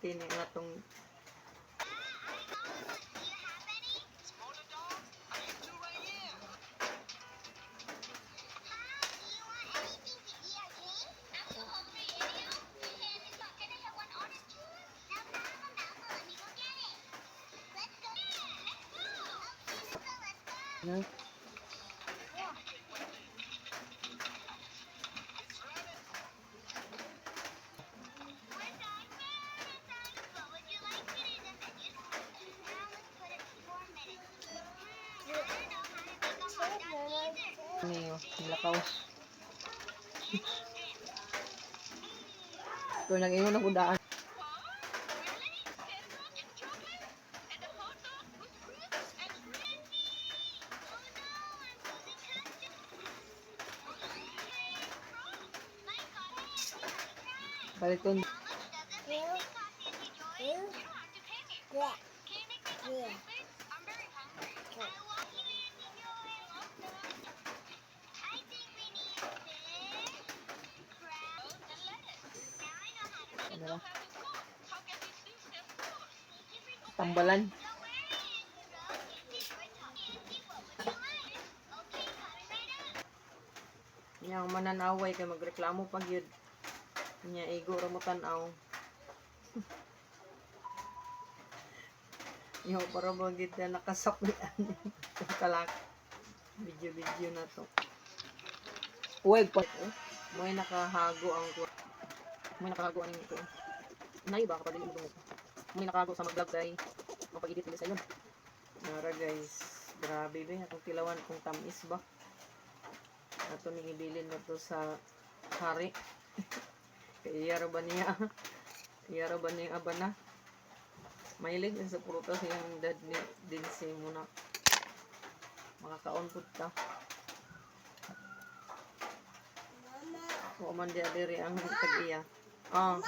Tini nga tong niyo, nilakaw. Kung nag-ingon ako daan. Baliton. Ano? Tambalan. Yang mananaway kay magreklamo pag yun. Nya igo ra mo tan-aw. Yo para mo gid na nakasaklian. Kalak. Video na to. Uy, pa. May nakahago ang may nakahago ang ito. Nay ba kapag dili mo. May nakahago sa mag-vlog kay mapag-edit nila sa yun. Nara guys, grabe ba atong tilawan kung tamis ba. Ato ning ibilin na to sa hari. Iyaro ba niya? Iyaro ba niya abana? Mahilig din sa prutas yung dad ni Dinsi muna. Makakaon po ta. O man dia diri ang tag-iya. Ah.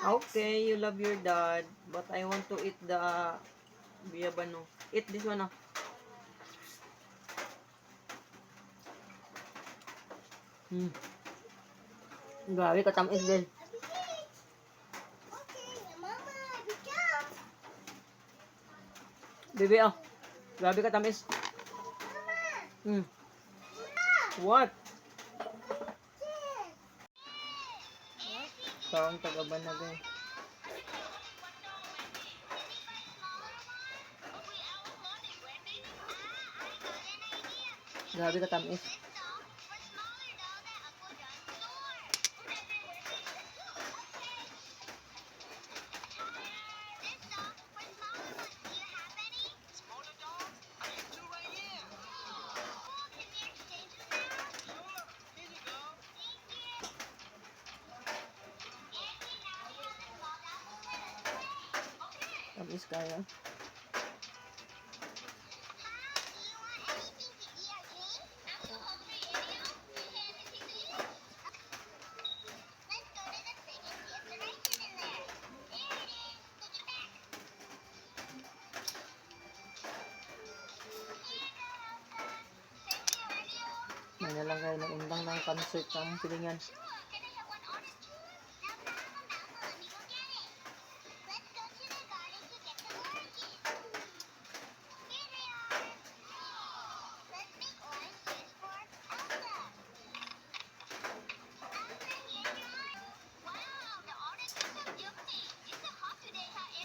Okay, you love your dad, but I want to eat the biyabano. Eat this one. Grabe katamis din. Bebe, grabe katamis. What? Parang tagaban na din. Grabe katamis. Tamis kaya. May na lang kayo nag-undang ng concert ng pilingan.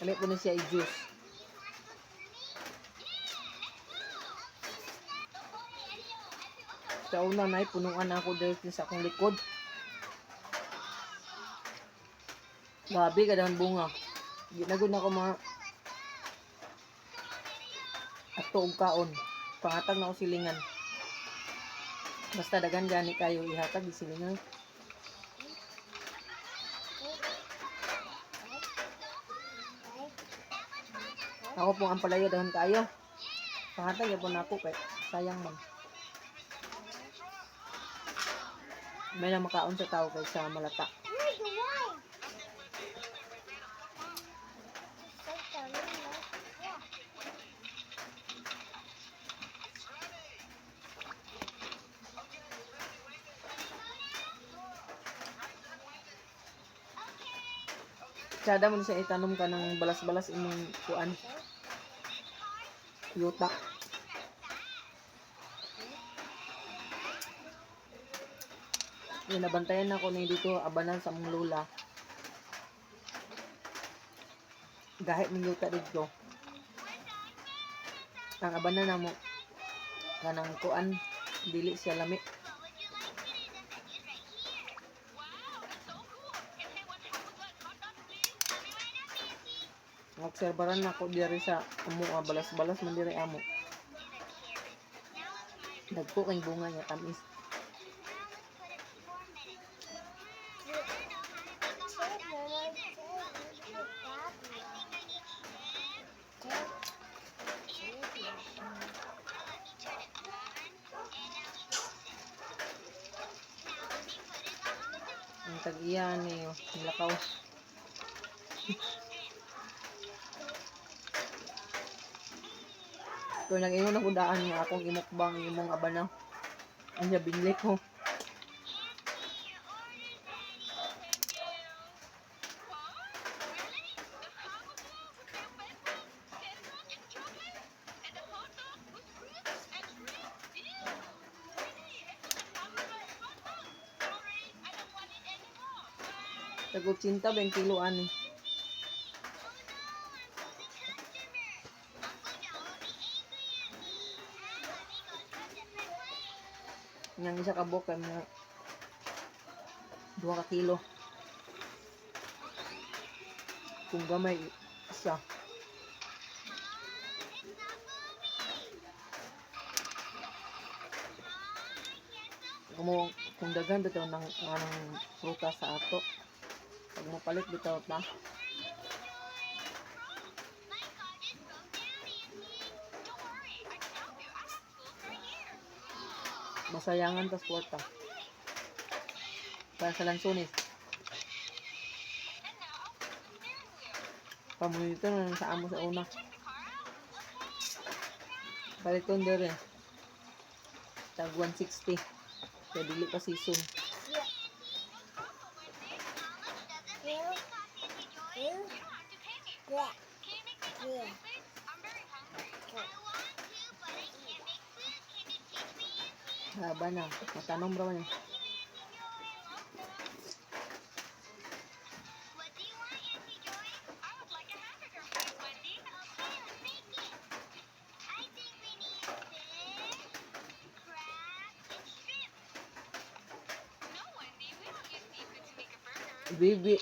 Kami po na siya i-juice. Sa una na punuan ako dahil sa akong likod. Gabi kadang bunga. Ginagod na ako mga ato og kaon. Pangatag na ako silingan. Basta dagan gani kayo ihatag di silingan. Ako pong ang palayo dahon kayo. Pangatag yapon ako kay sayang man. May na makaon sa tao kaysa malata. Tsada mo siya itanom ka ng balas-balas imong kuan. Yuta. Yung nabantayan ako na dito abanan sa mong lula. Gahit ng yuta dito. Ang abanan na mo kanang kuan dili siya lami. Obserbaran na ko diri sa amo balas-balas man diri amo. Dagko kay bunga niya tamis. Ang tag-iya ni nilakaw. Kung nag-ingon ako daan nga akong imukbang imong abana. Ang binlik ko. Tag 80 ba yung kilo ani? Yang isa ka buok kay mga 2 ka kilo. Kung gamay isa. Kung daghan bitaw ng prutas sa ato. Pag mo palit bitaw ta. Masayangan tas kwarta. Para sa lansones. Pamunito na sa amo sa una. Baliton dere. Tag 160. Kaya dili pa season. Haba na. Matanom raw niya. Bibi.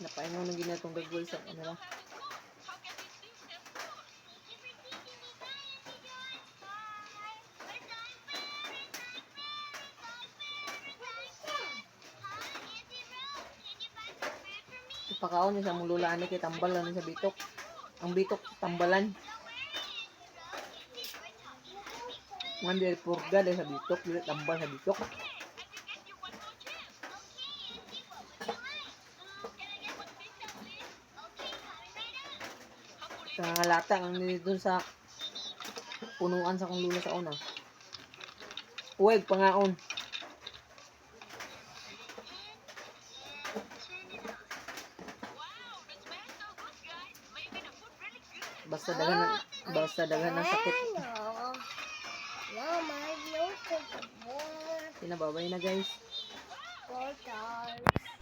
Napaingon ng ginatong gagawin sa kanila. Ipakaon niya sa mong lula ani kay tambal lang sa bitok. Ang bitok tambalan. Mandi purga dahil sa bitok, dili tambal sa bitok. Kangalata ang dito sa punuan sa kong lula sa una. Uwag pangaon. Basta dagan ng sakit. Pinababay na guys. 4 stars.